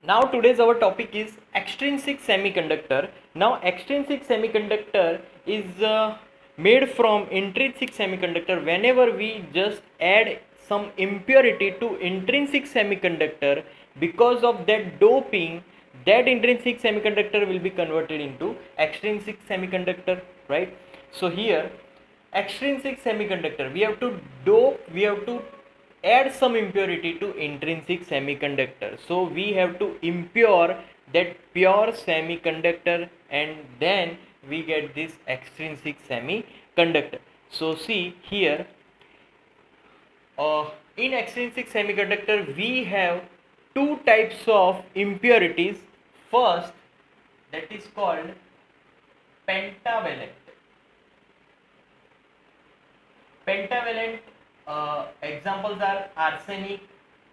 Now today's our topic is extrinsic semiconductor. Now extrinsic semiconductor is made from intrinsic semiconductor. Whenever we just add some impurity to intrinsic semiconductor, because of that doping, that intrinsic semiconductor will be converted into extrinsic semiconductor, right? So here extrinsic semiconductor, we have to add some impurity to intrinsic semiconductor, so we have to impure that pure semiconductor, and then we get this extrinsic semiconductor. So see here, in extrinsic semiconductor we have two types of impurities. First, that is called pentavalent. Pentavalent examples are arsenic,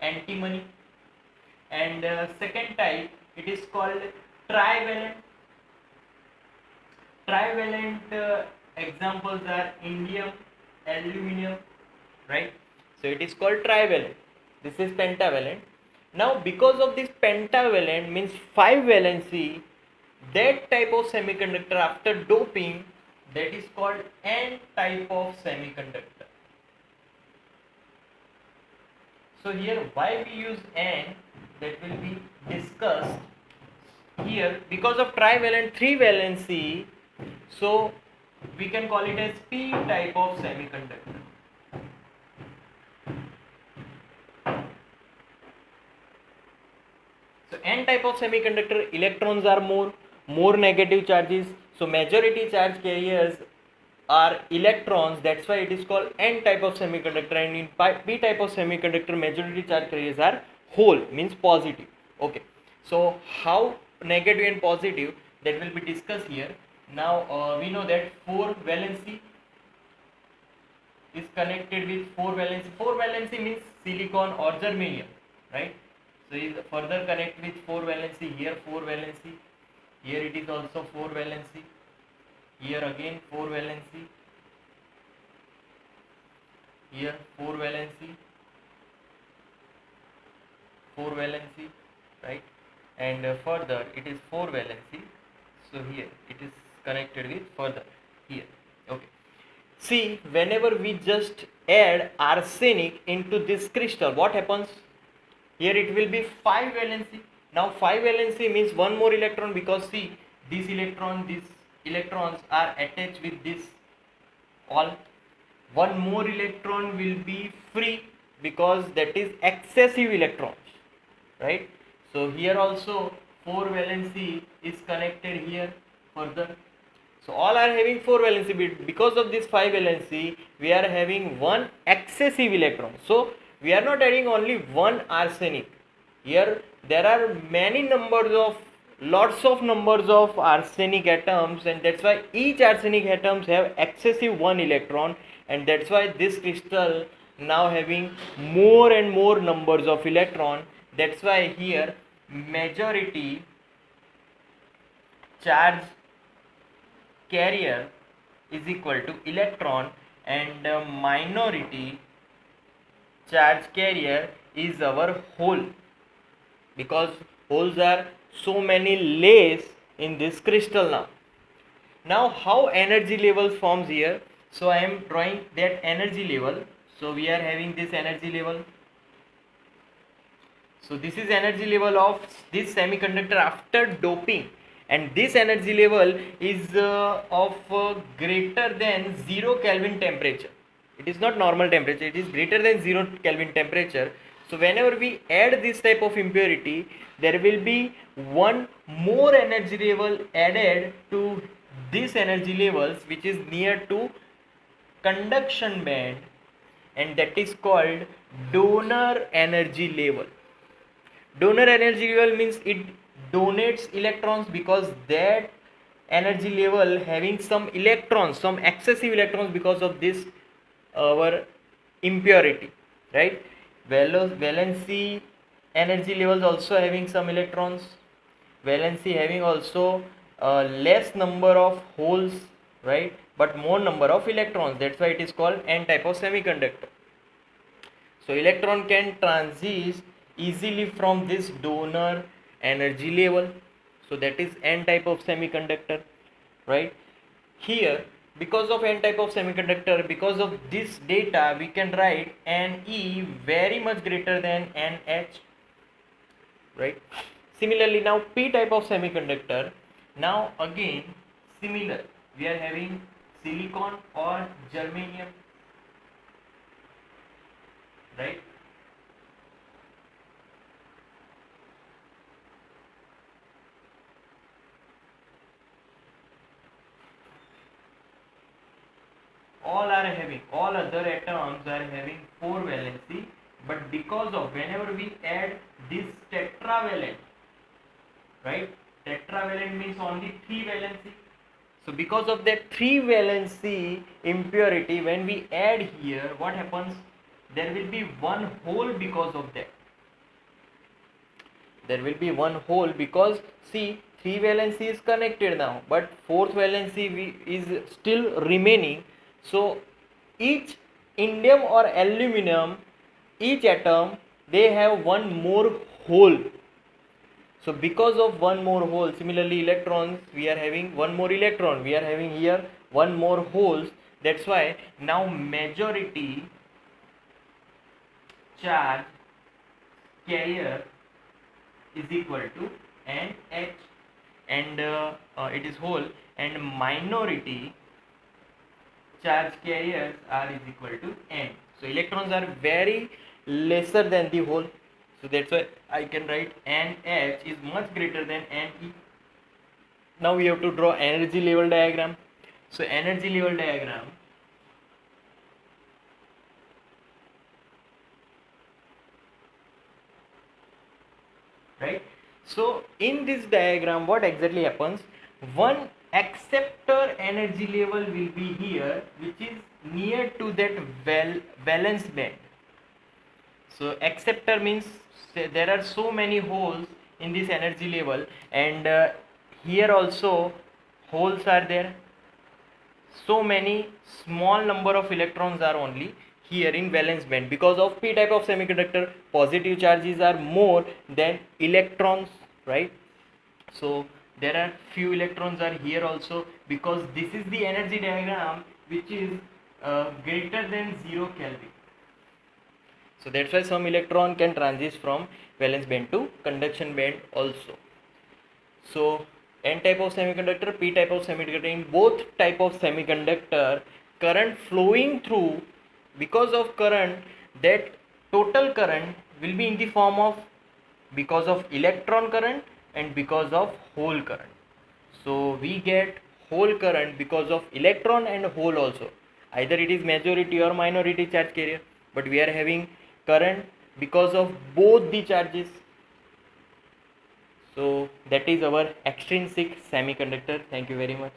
antimony, and second type, it is called trivalent. Trivalent examples are indium, aluminum, right? So it is called trivalent. This is pentavalent. Now because of this pentavalent means 5 valency, that type of semiconductor after doping, that is called N type of semiconductor. So here why we use N, that will be discussed here. Because of trivalent 3 valency, so we can call it as P type of semiconductor. So N type of semiconductor, electrons are more negative charges, so majority charge carriers are electrons, that's why it is called N type of semiconductor. And in P type of semiconductor, majority charge carriers are whole, means positive. Okay, so how negative and positive, that will be discussed here. Now we know that 4 valency is connected with 4 valency. 4 valency means silicon or germanium, right? So is further connect with 4 valency, here 4 valency, here it is also 4 valency, here again 4 valency, here 4 valency, 4 valency, right? And further it is 4 valency, so here it is connected with further here. Okay, see, whenever we just add arsenic into this crystal, what happens? Here it will be 5 valency. Now 5 valency means one more electron, because see, these electrons are attached with this all. One more electron will be free, because that is excessive electrons, right? So here also 4 valency is connected here further. So all are having 4 valency, but because of this 5 valency, we are having one excessive electron. So we are not adding only one arsenic. Here there are lots of numbers of arsenic atoms, and that's why each arsenic atoms have excessive one electron, and that's why this crystal now having more and more numbers of electron. That's why here majority charge carrier is equal to electron, and minority charge carrier is our hole, because holes are so many less in this crystal. Now how energy levels forms here? So I am drawing that energy level. So we are having this energy level. So this is energy level of this semiconductor after doping, and this energy level is of greater than 0 Kelvin temperature. It is not normal temperature, it is greater than 0 Kelvin temperature. So whenever we add this type of impurity, there will be one more energy level added to this energy levels, which is near to conduction band, and that is called donor energy level. Donor energy level means it donates electrons, because that energy level having some electrons, some excessive electrons, because of this our impurity, right? Valency energy levels also having some electrons, valency having also less number of holes, right, but more number of electrons. That's why it is called N type of semiconductor. So electron can transit easily from this donor energy level. So that is n type of semiconductor, right? Here, because of n type of semiconductor, because of this data, we can write Ne very much greater than Nh, right? Similarly, now p type of semiconductor, now again similar, we are having silicon or germanium, right? All other atoms are having 4 valency, but because of whenever we add this tetravalent, right, tetravalent means only 3 valency. So because of that 3 valency impurity, when we add here, what happens? There will be one hole because of that. There will be one hole because see, 3 valency is connected now, but 4th valency is still remaining. So each indium or aluminum, each atom, they have one more hole. So because of one more hole, similarly electrons, we are having one more electron, we are having here one more holes. That's why now majority charge carrier is equal to NH, and it is whole, and minority charge carriers are is equal to N. So electrons are very lesser than the whole. So that's why I can write NH is much greater than Ne. Now we have to draw energy level diagram. So energy level diagram, right? So in this diagram, what exactly happens? One acceptor energy level will be here, which is near to that valence band. So acceptor means there are so many holes in this energy level, and here also holes are there. So many small number of electrons are only here in valence band. Because of p type of semiconductor, positive charges are more than electrons, right? So there are few electrons are here also, because this is the energy diagram which is greater than 0 Kelvin. So that's why some electron can transit from valence band to conduction band also. So n type of semiconductor, p type of semiconductor, in both type of semiconductor, current flowing through, because of current, that total current will be in the form of, because of electron current and because of hole current. So we get hole current because of electron and hole also. Either it is majority or minority charge carrier, but we are having current because of both the charges. So that is our extrinsic semiconductor. Thank you very much.